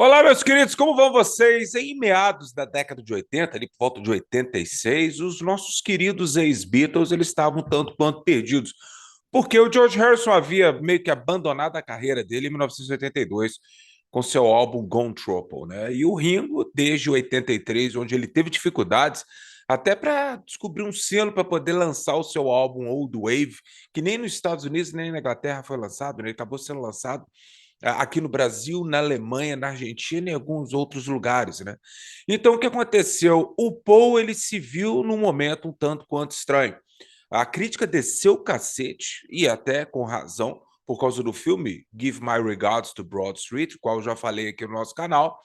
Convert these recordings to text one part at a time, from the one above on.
Olá, meus queridos, como vão vocês? Em meados da década de 80, ali por volta de 86, os nossos queridos ex-Beatles eles estavam tanto quanto perdidos, porque o George Harrison havia meio que abandonado a carreira dele em 1982 com seu álbum Gone Trouble, né? E o Ringo, desde 83, onde ele teve dificuldades até para descobrir um selo para poder lançar o seu álbum Old Wave, que nem nos Estados Unidos nem na Inglaterra foi lançado, né? Ele acabou sendo lançado aqui no Brasil, na Alemanha, na Argentina e em alguns outros lugares, né? Então, o que aconteceu? O Paul ele se viu num momento um tanto quanto estranho. A crítica desceu o cacete, e até com razão, por causa do filme Give My Regards to Broad Street, qual eu já falei aqui no nosso canal,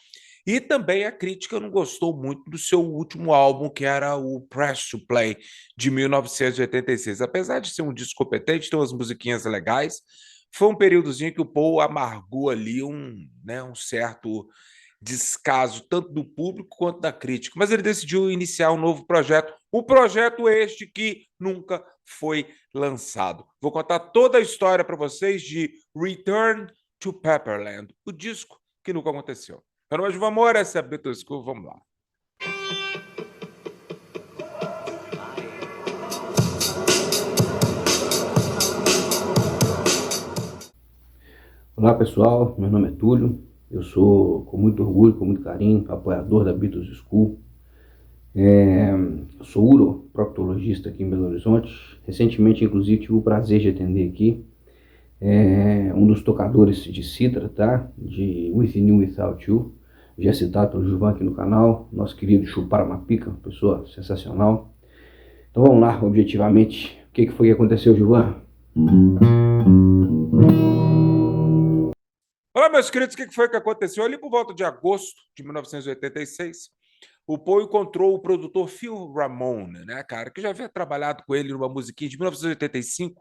e também a crítica não gostou muito do seu último álbum, que era o Press to Play, de 1986. Apesar de ser um disco competente, tem umas musiquinhas legais, foi um períodozinho que o Paul amargou ali um certo descaso, tanto do público quanto da crítica. Mas ele decidiu iniciar um novo projeto, o projeto este que nunca foi lançado. Vou contar toda a história para vocês de Return to Pepperland, o disco que nunca aconteceu. Meu nome é João Moura, essa é a Beatles School, vamos lá. Olá pessoal, meu nome é Túlio, eu sou com muito orgulho, com muito carinho, apoiador da Beatles School. Eu sou uroproctologista aqui em Belo Horizonte. Recentemente, inclusive, tive o prazer de atender aqui um dos tocadores de cítara, tá? De Within You, Without You, já citado pelo Gilvan aqui no canal, nosso querido Chupara Mapica, pessoa sensacional. Então vamos lá, objetivamente, o que foi que aconteceu, Gilvan? Olá, meus queridos, o que foi que aconteceu? Ali por volta de agosto de 1986, o Paul encontrou o produtor Phil Ramone, né, cara, que já havia trabalhado com ele numa musiquinha de 1985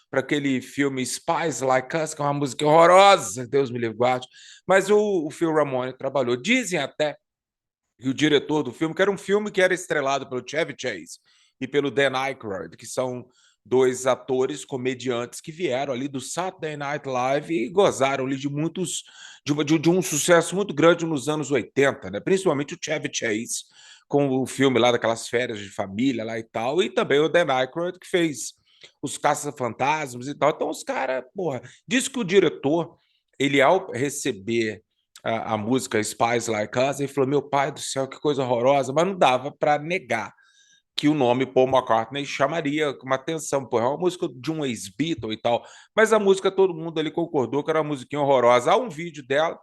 para aquele filme Spies Like Us, que é uma música horrorosa, Deus me livre guarde, mas o Phil Ramone trabalhou. Dizem até que o diretor do filme, que era um filme que era estrelado pelo Chevy Chase e pelo Dan Aykroyd, que são dois atores comediantes que vieram ali do Saturday Night Live e gozaram ali de muitos de um sucesso muito grande nos anos 80, né? Principalmente o Chevy Chase com o filme lá daquelas férias de família lá e tal, e também o Dan Aykroyd que fez os Caça-Fantasmas e tal. Então os caras, porra, diz que o diretor, ele ao receber a música Spies Like Us, ele falou, meu pai do céu, que coisa horrorosa, mas não dava para negar que o nome Paul McCartney chamaria uma atenção, pô, é uma música de um ex-Beatle e tal, mas a música todo mundo ali concordou que era uma musiquinha horrorosa. Há um vídeo dela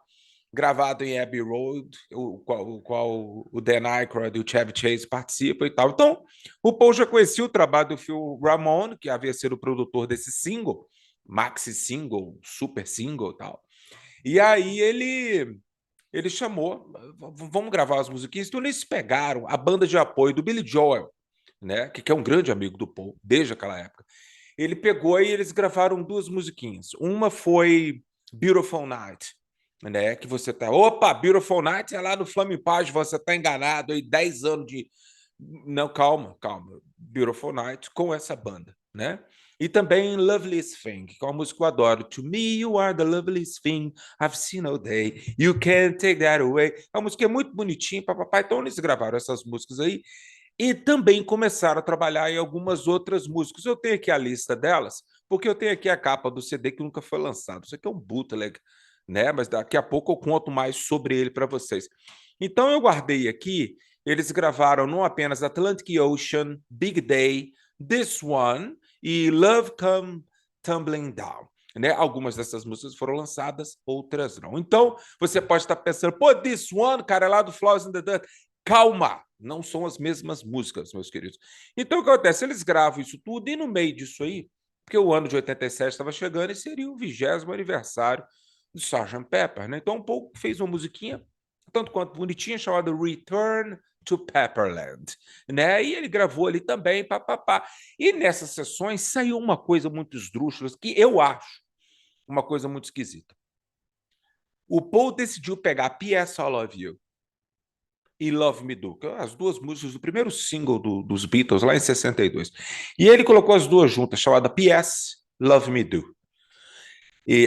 gravado em Abbey Road, o qual o Dan Aykroyd e o Chevy Chase participam e tal. Então, o Paul já conhecia o trabalho do Phil Ramone, que havia sido o produtor desse single, maxi single, super single e tal. E aí ele chamou, vamos gravar as musiquinhas. Então eles pegaram a banda de apoio do Billy Joel, né, que é um grande amigo do Paul desde aquela época. Ele pegou e eles gravaram duas musiquinhas. Uma foi Beautiful Night, né, que você tá, opa, Beautiful Night é lá no Flaming Page, você tá enganado aí, 10 anos de não, calma, calma. Beautiful Night com essa banda, né? E também Loveliest Thing, que é uma música que eu adoro. To me, you are the loveliest thing I've seen all day. You can't take that away. É uma música muito bonitinha, papapá. Então eles gravaram essas músicas aí e também começaram a trabalhar em algumas outras músicas. Eu tenho aqui a lista delas, porque eu tenho aqui a capa do CD que nunca foi lançado. Isso aqui é um bootleg, né? Mas daqui a pouco eu conto mais sobre ele para vocês. Então eu guardei aqui, eles gravaram não apenas Atlantic Ocean, Big Day, This One e Love Come Tumbling Down. Né? Algumas dessas músicas foram lançadas, outras não. Então, você pode estar pensando, pô, This One, cara, é lá do Flowers in the Dirt. Calma, não são as mesmas músicas, meus queridos. Então, o que acontece? Eles gravam isso tudo e no meio disso aí, porque o ano de 87 estava chegando e seria o 20º aniversário do Sgt. Pepper, né? Então, um pouco fez uma musiquinha tanto quanto bonitinha, chamada Return to Pepperland, né? E ele gravou ali também, papapá. E nessas sessões saiu uma coisa muito esdrúxula, que eu acho uma coisa muito esquisita. O Paul decidiu pegar P.S. I Love You e Love Me Do, que são as duas músicas do primeiro single dos Beatles, lá em 62. E ele colocou as duas juntas, chamada P.S. Love Me Do.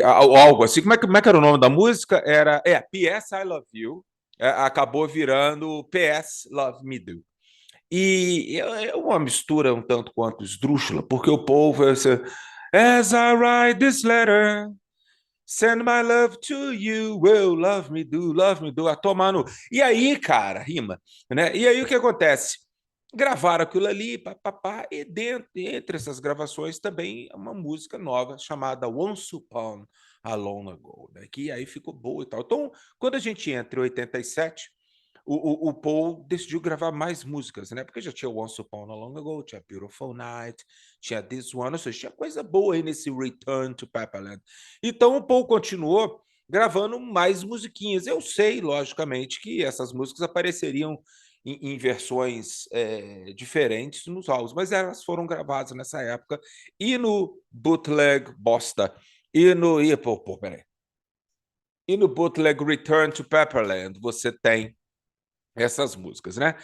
Algo assim. Como é que era o nome da música? Era P.S. I Love You. Acabou virando P.S. Love Me Do. E é uma mistura um tanto quanto esdrúxula, porque o povo é assim, As I write this letter, send my love to you, will love me do, a tomar no... E aí, cara, rima, né? E aí o que acontece? Gravaram aquilo ali, papapá, e dentro, entre essas gravações também uma música nova chamada Once Upon a Long Ago, né? Que aí ficou boa e tal. Então, quando a gente entra em 87, o Paul decidiu gravar mais músicas, né? Porque já tinha Once Upon a Long Ago, tinha Beautiful Night, tinha This One, ou seja, tinha coisa boa aí nesse Return to Pepperland. Então o Paul continuou gravando mais musiquinhas. Eu sei, logicamente, que essas músicas apareceriam em versões diferentes nos álbuns, mas elas foram gravadas nessa época e no Bootleg Bosta e no Bootleg Return to Pepperland você tem essas músicas, né?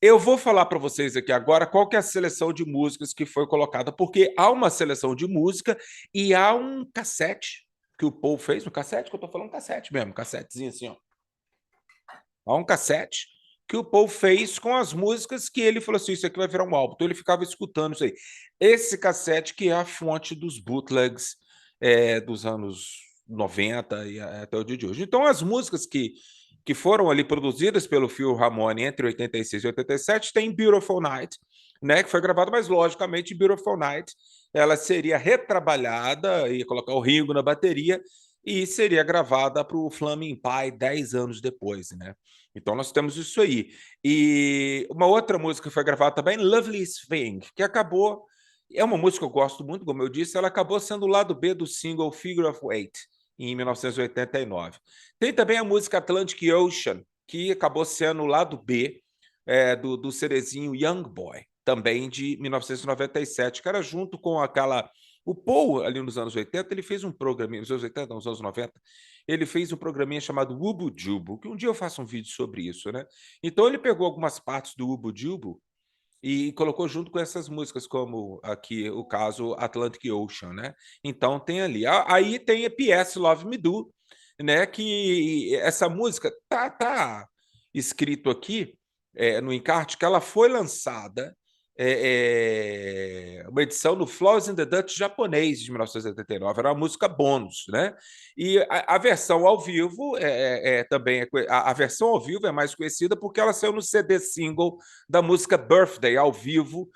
Eu vou falar para vocês aqui agora qual que é a seleção de músicas que foi colocada, porque há uma seleção de música e há um cassete que o Paul fez, um cassete, que eu tô falando cassete mesmo, cassetezinho assim, ó. Há um cassete que o Paul fez com as músicas que ele falou assim, isso aqui vai virar um álbum. Então ele ficava escutando isso aí. Esse cassete que é a fonte dos bootlegs dos anos 90 e até o dia de hoje. Então as músicas que foram ali produzidas pelo Phil Ramone entre 86 e 87 tem Beautiful Night, né, que foi gravada, mas logicamente Beautiful Night ela seria retrabalhada, ia colocar o Ringo na bateria e seria gravada para o Flaming Pie 10 anos depois, né? Então nós temos isso aí. E uma outra música que foi gravada também, Loveliest Thing, que acabou... É uma música que eu gosto muito, como eu disse, ela acabou sendo o lado B do single Figure of Eight, em 1989. Tem também a música Atlantic Ocean, que acabou sendo o lado B do CDzinho Young Boy, também de 1997, que era junto com aquela... O Paul, ali nos anos 80, ele fez um programinha, nos anos 80, não, nos anos 90, ele fez um programinha chamado Ubu Jubu, que um dia eu faço um vídeo sobre isso, né? Então ele pegou algumas partes do Ubu Jubu e colocou junto com essas músicas, como aqui o caso Atlantic Ocean, né? Então tem ali. Aí tem a P.S. Love Me Do, né? Que essa música tá escrito aqui no encarte que ela foi lançada uma edição no Flowers in the Dutch japonês de 1989, era uma música bônus, né? E a versão ao vivo também a versão ao vivo é mais conhecida porque ela saiu no CD single da música Birthday ao vivo,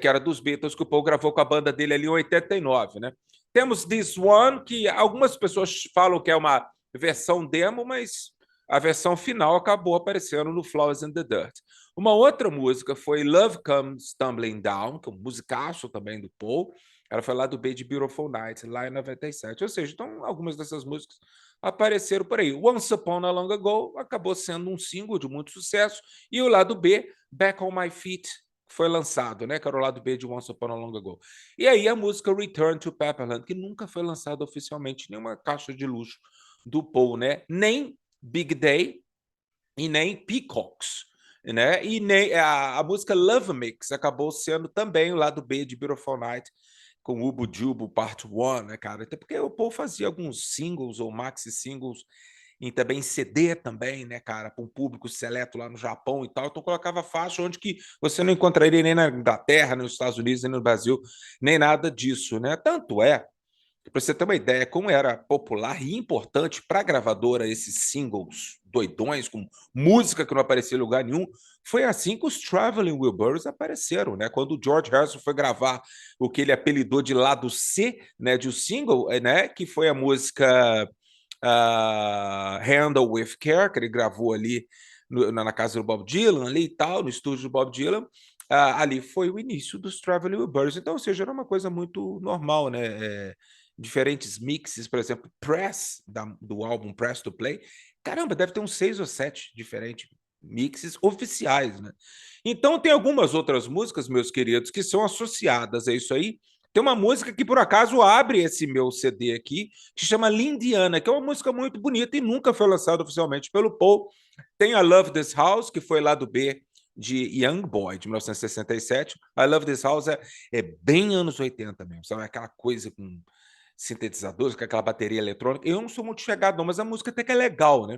que era dos Beatles, que o Paul gravou com a banda dele ali em 89, né? Temos This One, que algumas pessoas falam que é uma versão demo, mas a versão final acabou aparecendo no Flowers in the Dirt. Uma outra música foi Love Comes Tumbling Down, que é um musicaço também do Paul. Ela foi lá do B de Beautiful Night, lá em 97. Ou seja, então algumas dessas músicas apareceram por aí. Once Upon a Long Ago acabou sendo um single de muito sucesso. E o lado B, Back on My Feet, foi lançado, né? Que era o lado B de Once Upon a Long Ago. E aí a música Return to Pepperland, que nunca foi lançada oficialmente em nenhuma caixa de luxo do Paul, né? Nem Big Day e nem Peacocks, né? E nem a música Love Mix acabou sendo também o lado B de Beautiful Night, com Ubu Jubu Part 1, né, cara? Até porque o Paul fazia alguns singles ou maxi singles em também CD também, né, cara, para um público seleto lá no Japão e tal. Então colocava faixa onde que você não encontraria nem na Inglaterra, nem nos Estados Unidos, nem no Brasil, nem nada disso, né? Tanto é, para você ter uma ideia como era popular e importante para a gravadora esses singles doidões, com música que não aparecia em lugar nenhum, foi assim que os Traveling Wilburys apareceram, né? Quando o George Harrison foi gravar o que ele apelidou de lado C, né, de um single, né, que foi a música Handle with Care, que ele gravou ali na casa do Bob Dylan, ali e tal, no estúdio do Bob Dylan. Ali foi o início dos Traveling Wilburys. Então, ou seja, era uma coisa muito normal, né? Diferentes mixes, por exemplo, Press, do álbum Press to Play. Caramba, deve ter uns 6 ou 7 diferentes mixes oficiais, né? Então, tem algumas outras músicas, meus queridos, que são associadas a isso aí. Tem uma música que, por acaso, abre esse meu CD aqui, que chama Lindiana, que é uma música muito bonita e nunca foi lançada oficialmente pelo Paul. Tem a Love This House, que foi lá do B de Young Boy, de 1967. I Love This House é bem anos 80 mesmo, sabe? Aquela coisa com sintetizadores, com aquela bateria eletrônica. Eu não sou muito chegado, não, mas a música até que é legal, né?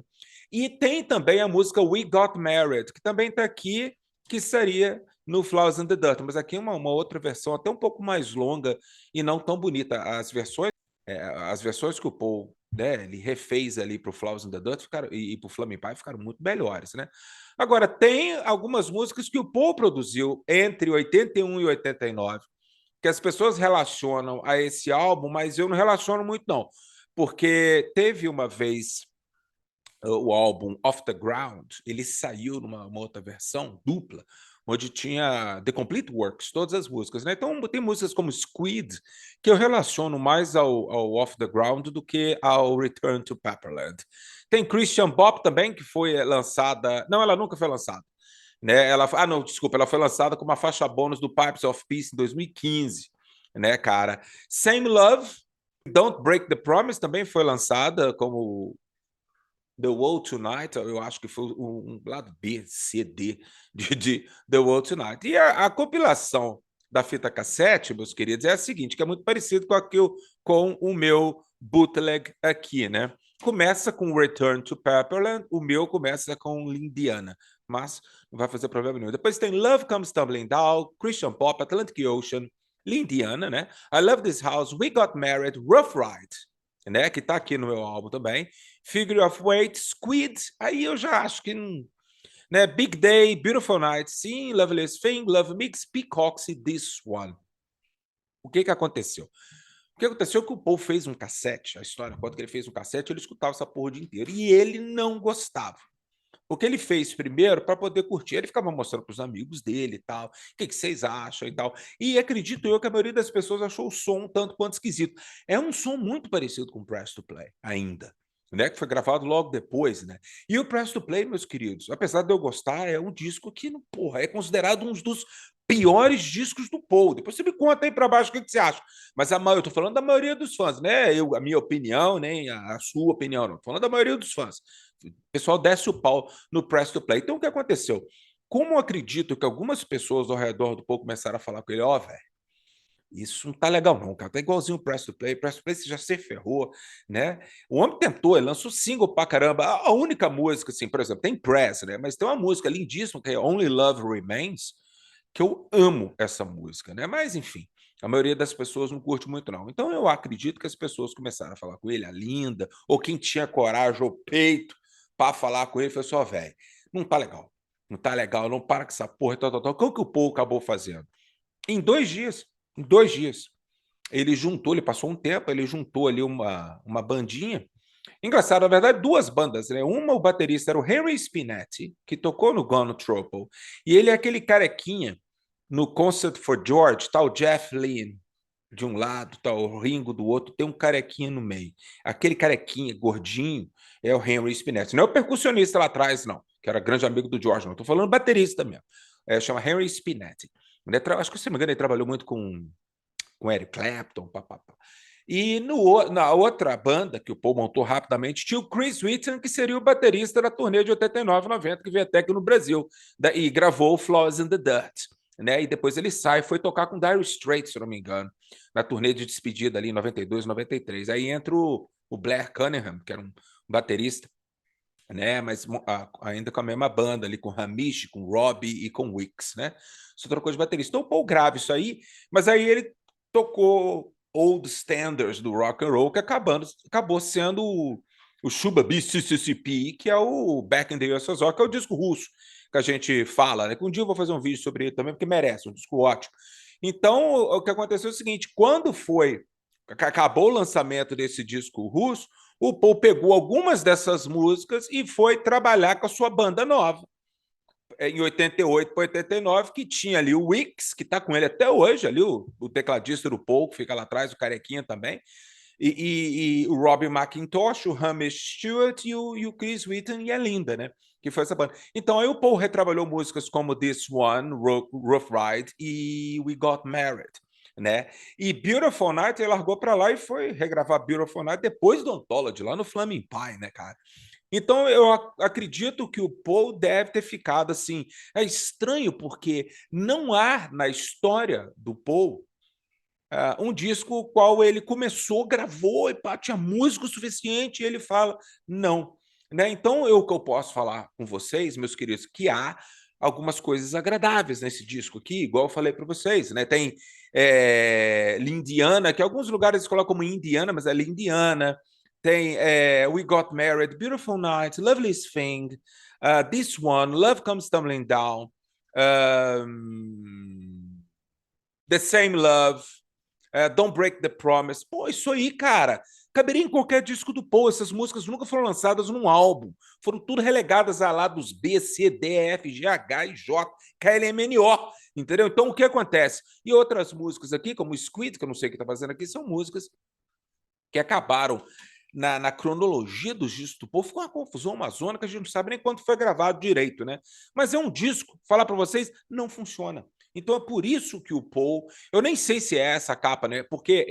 E tem também a música We Got Married, que também está aqui, que seria no Flowers in the Dirt, mas aqui é uma outra versão, até um pouco mais longa e não tão bonita. As versões que o Paul, né, ele refez ali para o Flowers in the Dirt ficaram, e para o Flaming Pie ficaram muito melhores, né? Agora, tem algumas músicas que o Paul produziu entre 81 e 89, que as pessoas relacionam a esse álbum, mas eu não relaciono muito, não. Porque teve uma vez o álbum Off the Ground, ele saiu numa outra versão dupla, onde tinha The Complete Works, todas as músicas, né? Então tem músicas como Squid, que eu relaciono mais ao Off the Ground do que ao Return to Pepperland. Tem Christian Pop também, que foi lançada... Não, ela nunca foi lançada. Né? Não, desculpa, ela foi lançada com uma faixa bônus do Pipes of Peace em 2015, né, cara? Same Love, Don't Break the Promise também foi lançada como The World Tonight, eu acho que foi um lado B, C, D de The World Tonight. E a compilação da fita cassete, meus queridos, é a seguinte, que é muito parecido com o meu bootleg aqui, né? Começa com Return to Pepperland, o meu começa com Lindiana, mas não vai fazer problema nenhum. Depois tem Love Comes Tumbling Down, Christian Pop, Atlantic Ocean, Lindiana, né? I Love This House, We Got Married, Rough Ride, né? Que tá aqui no meu álbum também. Figure of Weight, Squid, aí eu já acho que não, né? Big Day, Beautiful Night, sim, Loveliest Thing, Love Mix, Peacocks e This One. O que aconteceu? O que aconteceu é que o Paul fez um cassete, a história conta que ele fez um cassete, ele escutava essa porra o dia inteiro, e ele não gostava. O que ele fez primeiro para poder curtir, ele ficava mostrando para os amigos dele e tal, o que vocês acham e tal. E acredito eu que a maioria das pessoas achou o som tanto quanto esquisito. É um som muito parecido com o Press to Play, ainda, né? Que foi gravado logo depois, né? E o Press to Play, meus queridos, apesar de eu gostar, é um disco que, porra, é considerado um dos piores discos do Paul. Depois você me conta aí para baixo o que você acha. Mas eu tô falando da maioria dos fãs, né? A minha opinião, nem a sua opinião, não. Tô falando da maioria dos fãs. O pessoal desce o pau no Press to Play. Então, o que aconteceu? Como eu acredito que algumas pessoas ao redor do Paul começaram a falar com ele, velho, isso não tá legal não, cara, tá igualzinho o Press to Play você já se ferrou, né? O homem tentou, ele lançou single pra caramba, a única música, assim, por exemplo, tem Press, né? Mas tem uma música lindíssima que é Only Love Remains, que eu amo essa música, né? Mas, enfim, a maioria das pessoas não curte muito, não. Então, eu acredito que as pessoas começaram a falar com ele, a Linda, ou quem tinha coragem ou peito para falar com ele, falou assim, velho, não tá legal, não para com essa porra, tal. O que o Paul acabou fazendo? Em 2 dias, ele passou um tempo, ele juntou ali uma bandinha. Engraçado, na verdade, 2 bandas, né? Uma, o baterista era o Henry Spinetti, que tocou no Gone Trouble, e ele é aquele carequinha no Concert for George, tá o Jeff Lynne de um lado, tá o Ringo do outro, tem um carequinha no meio. Aquele carequinha, gordinho, é o Henry Spinetti. Não é o percussionista lá atrás, não, que era grande amigo do George, não. Estou falando baterista mesmo. Chama Henry Spinetti. Acho que, se não me engano, ele trabalhou muito com Eric Clapton, papapá. E na outra banda que o Paul montou rapidamente, tinha o Chris Whitton, que seria o baterista da turnê de 89 90, que veio até aqui no Brasil, e gravou Flowers in the Dirt. Né? E depois ele sai e foi tocar com Dire Straits, se não me engano, na turnê de despedida ali em 92, 93. Aí entra o Blair Cunningham, que era um baterista, né? Mas ainda com a mesma banda ali, com Hamish, com Robbie e com Wicks, né? Só trocou de baterista. Então o Paul grava isso aí, mas aí ele tocou old standards do rock and roll, que acabou sendo o Shuba BCCP, que é o Back in the USSR, que é o disco russo que a gente fala, né? Que um dia eu vou fazer um vídeo sobre ele também, porque merece, um disco ótimo. Então, o que aconteceu é o seguinte, quando acabou o lançamento desse disco russo, o Paul pegou algumas dessas músicas e foi trabalhar com a sua banda nova, em 88 para 89, que tinha ali o Wicks, que está com ele até hoje, ali o tecladista do Paul, que fica lá atrás, o carequinha também, e o Robbie McIntosh, o Hamish Stewart e o Chris Whitton e a Linda, né? Que foi essa banda. Então, aí o Paul retrabalhou músicas como This One, Rough Ride e We Got Married, né? E Beautiful Night ele largou para lá e foi regravar Beautiful Night depois do Anthology, lá no Flaming Pie, né, cara? Então, eu acredito que o Paul deve ter ficado assim. É estranho porque não há na história do Paul um disco o qual ele começou, gravou, e pá, tinha músico suficiente, e ele fala, não. Né? Então, o que eu posso falar com vocês, meus queridos, que há algumas coisas agradáveis nesse disco aqui, igual eu falei para vocês, né? Tem Lindiana, que alguns lugares colocam como Indiana, mas é Lindiana. Tem We Got Married, Beautiful Night, Loveliest Thing, This One, Love Comes Tumbling Down, The Same Love, Don't Break the Promise. Pô, isso aí, cara, caberia em qualquer disco do Paul. Essas músicas nunca foram lançadas num álbum. Foram tudo relegadas a lá dos B, C, D, F, G, H, I, J, K, L, M, N, O. Entendeu? Então, o que acontece? E outras músicas aqui, como Squid, que eu não sei o que está fazendo aqui, são músicas que acabaram na cronologia dos discos do Paul. Ficou uma confusão, uma zona que a gente não sabe nem quando foi gravado direito, né? Mas é um disco, falar para vocês, não funciona. Então é por isso que o Paul, eu nem sei se é essa capa, né? Porque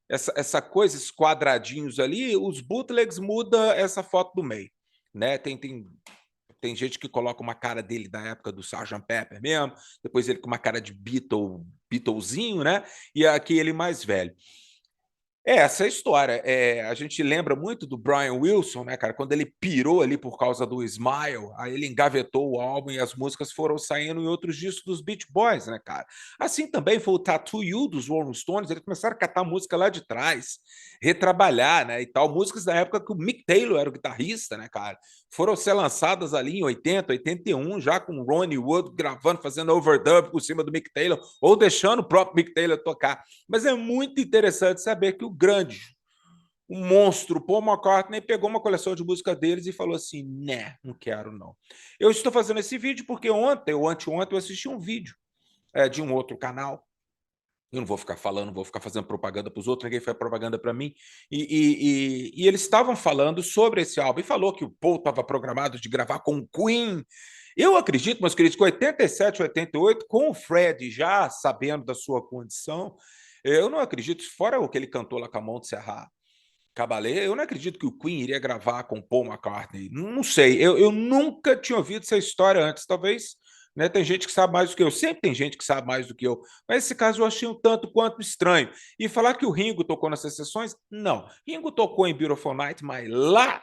essa coisa, esses quadradinhos ali, os bootlegs muda essa foto do meio, né? Tem gente que coloca uma cara dele da época do Sgt. Pepper mesmo, depois ele com uma cara de Beatlezinho, né? E aqui ele mais velho. Essa é a história. A gente lembra muito do Brian Wilson, né, cara? Quando ele pirou ali por causa do Smile, aí ele engavetou o álbum e as músicas foram saindo em outros discos dos Beach Boys, né, cara? Assim também foi o Tattoo You dos Rolling Stones, eles começaram a catar música lá de trás, retrabalhar, né, e tal. Músicas da época que o Mick Taylor era o guitarrista, né, cara? Foram ser lançadas ali em 80, 81, já com o Ronnie Wood gravando, fazendo overdub por cima do Mick Taylor, ou deixando o próprio Mick Taylor tocar. Mas é muito interessante saber que o grande, o monstro Paul McCartney pegou uma coleção de música deles e falou assim, né, não quero não. Eu estou fazendo esse vídeo porque ontem ou anteontem eu assisti um vídeo de um outro canal. Eu não vou ficar falando, não vou ficar fazendo propaganda para os outros, ninguém faz propaganda para mim. E eles estavam falando sobre esse álbum e falou que o Paul estava programado de gravar com o Queen. Eu acredito, meus queridos, que 87, 88, com o Fred já sabendo da sua condição, eu não acredito, fora o que ele cantou lá com a mão de Serra Cabalé, eu não acredito que o Queen iria gravar com Paul McCartney. Não sei, eu nunca tinha ouvido essa história antes, talvez, né? Tem gente que sabe mais do que eu, sempre tem gente que sabe mais do que eu, mas esse caso eu achei um tanto quanto estranho. E falar que o Ringo tocou nessas sessões, não. Ringo tocou em Beautiful Night, mas lá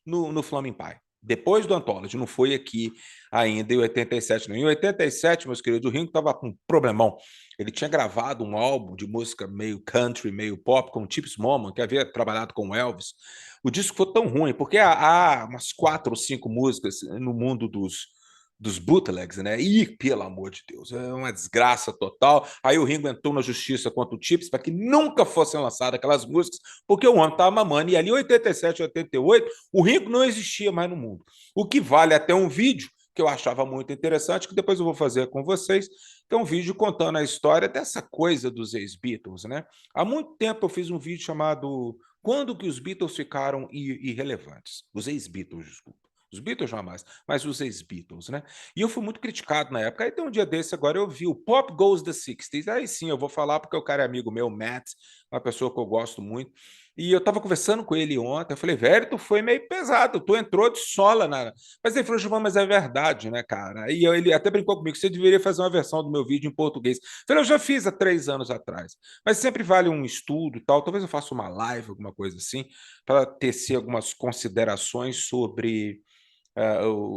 no Flaming Pie. Depois do Anthology, não foi aqui ainda em 87, não. Em 87, meus queridos, o Ringo estava com um problemão. Ele tinha gravado um álbum de música meio country, meio pop, com o Chips Moman, que havia trabalhado com o Elvis. O disco foi tão ruim, porque há umas 4 ou 5 músicas no mundo dos bootlegs, né? E, pelo amor de Deus, é uma desgraça total. Aí o Ringo entrou na justiça contra o Chips para que nunca fossem lançadas aquelas músicas, porque o homem estava mamando. E ali, em 87, 88, o Ringo não existia mais no mundo. O que vale até um vídeo que eu achava muito interessante, que depois eu vou fazer com vocês, que é um vídeo contando a história dessa coisa dos ex-Beatles, né? Há muito tempo eu fiz um vídeo chamado Quando que os Beatles ficaram irrelevantes? Os ex-Beatles, desculpa. Os Beatles jamais, mas os ex-Beatles, né? E eu fui muito criticado na época. Aí tem um dia desse agora, eu vi o Pop Goes the 60s. Aí sim, eu vou falar porque o cara é amigo meu, Matt, uma pessoa que eu gosto muito. E eu tava conversando com ele ontem, eu falei, velho, tu foi meio pesado, tu entrou de sola na... Mas ele falou, Giovanni, mas é verdade, né, cara? E ele até brincou comigo, você deveria fazer uma versão do meu vídeo em português. Eu falei, eu já fiz há 3 anos atrás, mas sempre vale um estudo e tal, talvez eu faça uma live, alguma coisa assim, para tecer algumas considerações sobre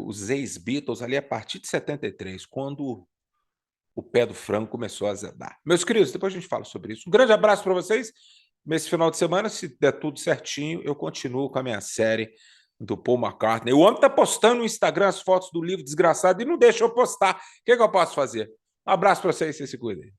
os ex-Beatles ali a partir de 73, quando o pé do frango começou a azedar. Meus queridos, depois a gente fala sobre isso. Um grande abraço para vocês. Nesse final de semana, se der tudo certinho, eu continuo com a minha série do Paul McCartney. O homem está postando no Instagram as fotos do livro desgraçado e não deixa eu postar. O que eu posso fazer? Um abraço para vocês, vocês se cuidem.